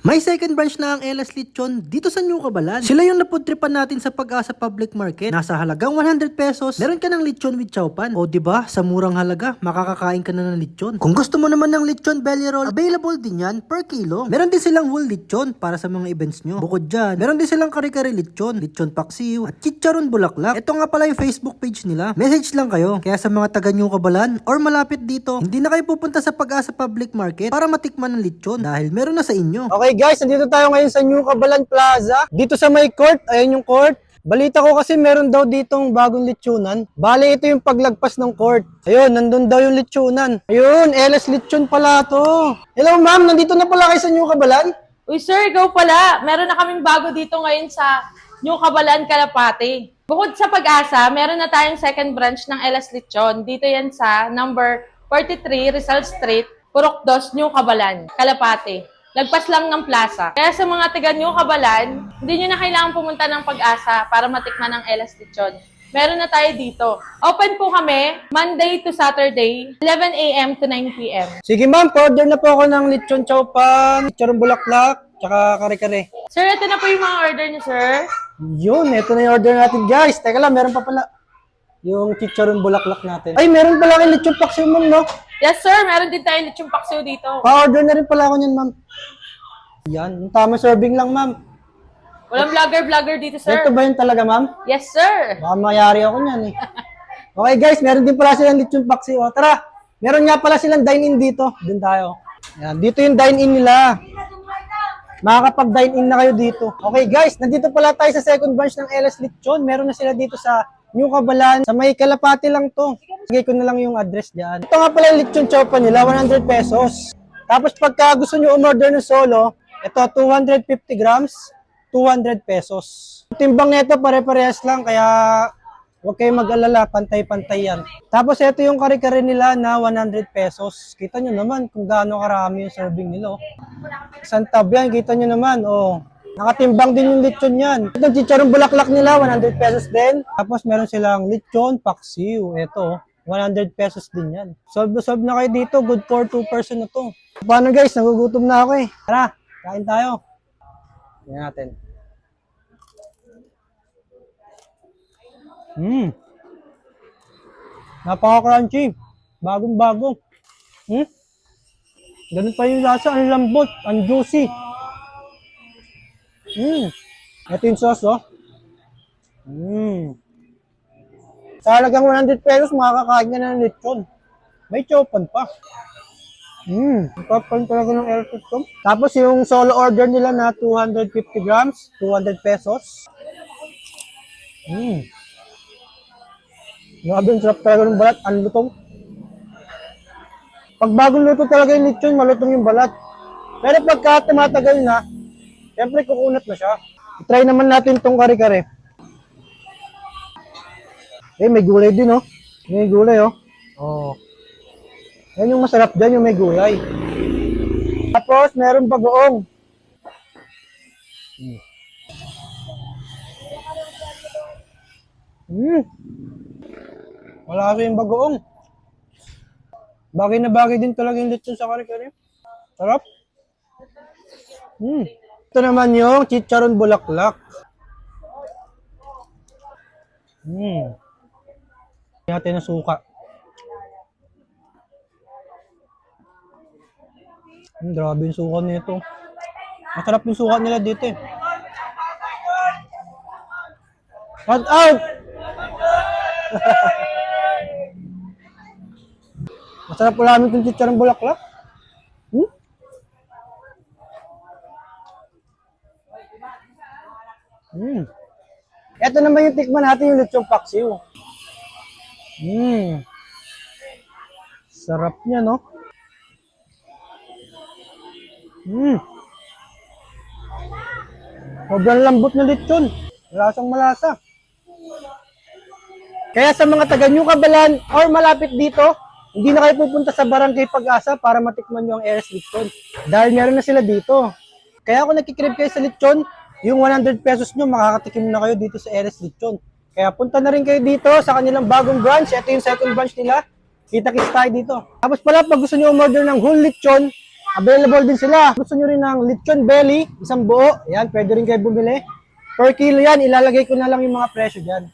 May second branch na ang LS Lechon dito sa New Cabalan. Sila yung napudtripan natin sa Pag-asa Public Market. Nasa halagang 100 pesos, meron ka ng lechon with chowpan. O diba, sa murang halaga, makakakain ka na ng lechon. Kung gusto mo naman ng lechon belly roll, available din yan per kilo. Meron din silang whole lechon para sa mga events nyo. Bukod dyan, meron din silang kare-kare lechon, lechon paksiw, at chicharon bulaklak. Ito nga pala yung Facebook page nila. Message lang kayo. Kaya sa mga taga New Cabalan or malapit dito, hindi na kayo pupunta sa Pag-asa Public Market para matikman ng lechon dahil meron na sa inyo. Okay guys, nandito tayo ngayon sa New Cabalan Plaza. Dito sa may court, ayan yung court. Balita ko kasi meron daw ditong bagong lechonan. Bale, ito yung paglagpas ng court. Ayun, nandun daw yung lechonan. Ayun, LS Lechon pala to. Hello ma'am, nandito na pala kayo sa New Cabalan? Uy sir, ikaw pala. Meron na kaming bago dito ngayon sa New Cabalan, Calapate. Bukod sa Pag-asa, meron na tayong second branch ng LS Lechon. Dito yan sa number 43 Rizal Street, Purok 2, New Cabalan, Calapate. Lagpas lang ng plaza. Kaya sa mga taga New Cabalan, hindi nyo na kailangan pumunta ng Pag-asa para matikman ng LS Lechon. Meron na tayo dito. Open po kami Monday to Saturday, 11 a.m. to 9 p.m. Sige ma'am, order na po ako ng lechon chowpan, chicharon bulaklak, tsaka kare-kare. Sir, ito na po yung mga order niyo, sir. Yun, ito na yung order natin guys. Teka lang, meron pa pala yung chicharon bulaklak natin. Ay, meron pala kayong lechon paksiw ma'am, no? Yes, sir. Meron din tayong lechong paksiw dito. Pa-order na rin pala ako niyan ma'am. Yan, yung tamang serving lang ma'am. Walang vlogger dito, sir. Ito ba yun talaga ma'am? Yes, sir. Baka mayari ako niyan eh. Okay guys, meron din pala silang lechon paksiw. O, tara, meron nga pala silang dine-in dito. Doon tayo. Yan, dito yung dine-in nila. Makakapag-dine-in na kayo dito. Okay guys, nandito pala tayo sa second branch ng LS Lechon. Meron na sila dito sa New Cabalan. Sa may Calapate lang to. Sige ko na lang yung address dyan. Ito nga pala yung lechon chowpan nila, 100 pesos. Tapos pagka gusto nyo umorder ng solo, ito 250 grams, 200 pesos. Timbang nito pare-parehas lang, kaya huwag kayong mag-alala, pantay-pantay yan. Tapos ito yung kare-kare nila na 100 pesos. Kita nyo naman kung gaano karami yung serving nila. Isang tab yan, kita nyo naman. Oh. Nakatimbang din yung lechon yan. Itong chicharong bulaklak nila, 100 pesos din. Tapos meron silang lechon paksiw. Ito, 100 pesos din yan. Solve na kayo dito. Good for 2 person na to. Paano guys? Nagugutom na ako eh. Tara, kain tayo. Yan natin. Napaka-crunchy. Bagong-bago. Ganun pa yung lasa. Ang lambot. Ang juicy. Ito yung sauce, oh. Sa halagang 100 pesos, makakakain ka na ng lechon. May chowpan pa. Chowpan talaga ng LS Lechon. Tapos yung solo order nila na 250 grams, 200 pesos. Grabe, ang sarap talaga ng balat. Ang lutong. Pag bagong luto talaga yung lechon, malutong yung balat. Pero pagka tumatagal na, siyempre kukunat na siya. I-try naman natin itong kare-kare. Eh, may gulay din, oh. May gulay, oh. Oh. Yan yung masarap dyan, yung may gulay. Tapos, meron bagoong. Wala kasi yung bagoong. Bagay na bagay din talaga yung lechon sa kare-kare. Sarap. Ito naman yung chicharon bulaklak. Natin na suka. Grabe yung suka nito. Masarap yung suka nila dito eh. Shout out! Masarap pala namin itong chicharon bulaklak. Ito naman yung tikman natin, yung lechon paksiw. Sarap niya, no? Sobrang lambot na lechon. Lasang malasa. Kaya sa mga taga New Cabalan or malapit dito, hindi na kayo pupunta sa Barangay Pag-asa para matikman nyo ang LS Lechon. Dahil meron na sila dito. Kaya kung nagkikrib kayo sa lechon, yung 100 pesos nyo, makakatikim na kayo dito sa LS Lechon. Kaya punta na rin kayo dito sa kanilang bagong branch. Ito yung second branch nila. Kita-kits tayo dito. Tapos pala, pag gusto nyo umorder ng whole lechon, Available din sila. Gusto nyo rin ng lechon belly, isang buo. Ayan, pwede rin kayo bumili. Per kilo yan, ilalagay ko na lang yung mga presyo dyan.